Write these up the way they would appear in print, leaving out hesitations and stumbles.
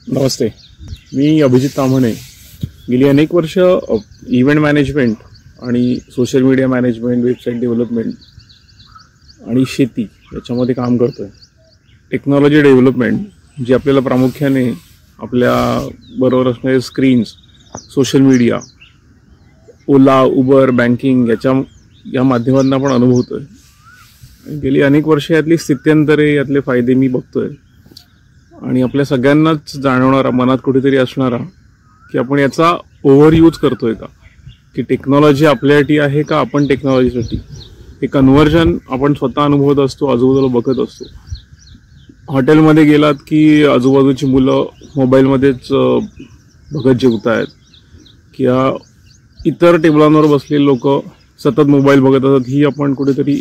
नमस्ते, मी अभिजित ताम्हणे. गेली अनेक वर्ष इव्हेंट मॅनेजमेंट आणि social media management, website development आणि शेती याच्यामध्ये काम करतो आहे. टेक्नॉलॉजी डेव्हलपमेंट जी आपल्याला प्रामुख्याने आपल्या बरोबर असणारे स्क्रीन्स, सोशल मीडिया, ओला, उबर, बँकिंग या माध्यमातून आपण अनुभवतो आहे. गेली अनेक वर्ष यातली स्थित्यंतरे, यातले फायदे मी बघतो आहे आणि आपल्या सगळ्यांनाच जाणवणारा, मनात कुठेतरी असणारा की आपण याचा ओव्हर यूज करतोय का, की टेक्नॉलॉजी आपल्यासाठी आहे का आपण टेक्नॉलॉजीसाठी. हे कन्व्हर्जन आपण स्वतः अनुभवत असतो, आजूबाजूला बघत असतो. हॉटेलमध्ये गेलात की आजूबाजूची मुलं मोबाईलमध्येच बघत जेवत आहेत, किंवा इतर टेबलांवर बसलेले लोक सतत मोबाईल बघत असतात, ही आपण कुठेतरी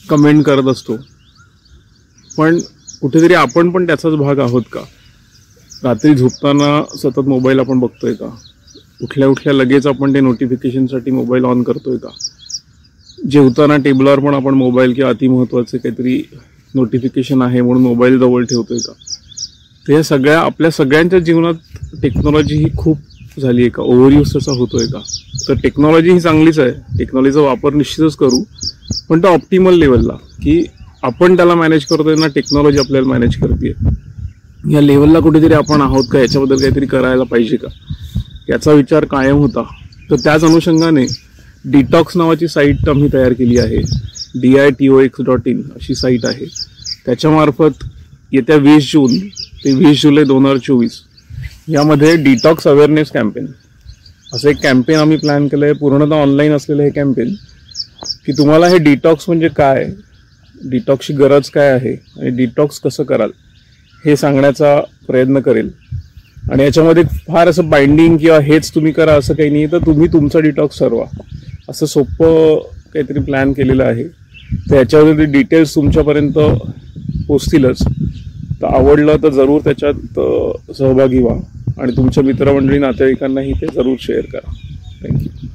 कमेंट करत असतो. पण कुठेतरी आपण पण त्याचाच भाग आहोत का? रात्री झोपताना सतत मोबाईल आपण बघतोय का? उठल्या उठल्या लगेच आपण ते नोटिफिकेशनसाठी मोबाईल ऑन करतोय का? जेवताना टेबलावर पण आपण मोबाईल किंवा अतिमहत्त्वाचे काहीतरी नोटिफिकेशन आहे म्हणून मोबाईल जवळ ठेवतोय का? तर या सगळ्या आपल्या सगळ्यांच्या जीवनात टेक्नॉलॉजी ही खूप झाली आहे का? ओव्हरयूज त्याचा होतोय का? तर टेक्नॉलॉजी ही चांगलीच आहे, टेक्नॉलॉजीचा वापर निश्चितच करू, पण तो ऑप्टिमल लेवलला, की आपण त्याला मॅनेज करतोय ना टेक्नॉलॉजी आपल्याला मॅनेज करते, या लेवलला कुठेतरी आपण आहोत का? याच्याबद्दल काहीतरी करायला पाहिजे का, याचा विचार कायम होता. तर त्याच अनुषंगाने डिटॉक्स नावाची साईट आम्ही तयार केली आहे. DITOX.in अशी साईट आहे. त्याच्यामार्फत येत्या 20 जून ते 20 जुलै 2024 यामध्ये डिटॉक्स अवेअरनेस कॅम्पेन असं एक कॅम्पेन आम्ही प्लॅन केलं आहे. पूर्णतः ऑनलाईन असलेलं हे कॅम्पेन, की तुम्हाला हे डिटॉक्स म्हणजे काय, डिटॉक्सची गरज काय आहे आणि डिटॉक्स कसं कराल हे सांगण्याचा प्रयत्न करेल. आणि याच्यामध्ये फार असं बाइंडिंग किंवा हेच तुम्ही करा असं काही नाही, तर तुम्ही तुमचा डिटॉक्स ठरवा असं सोपं काहीतरी प्लॅन केलेलं आहे. तर याच्यावरती डिटेल्स तुमच्यापर्यंत पोचतीलच. तर आवडलं तर जरूर त्याच्यात सहभागी व्हा आणि तुमच्या मित्रमंडळी, नातेवाईकांनाही ते जरूर शेअर करा. थँक्यू.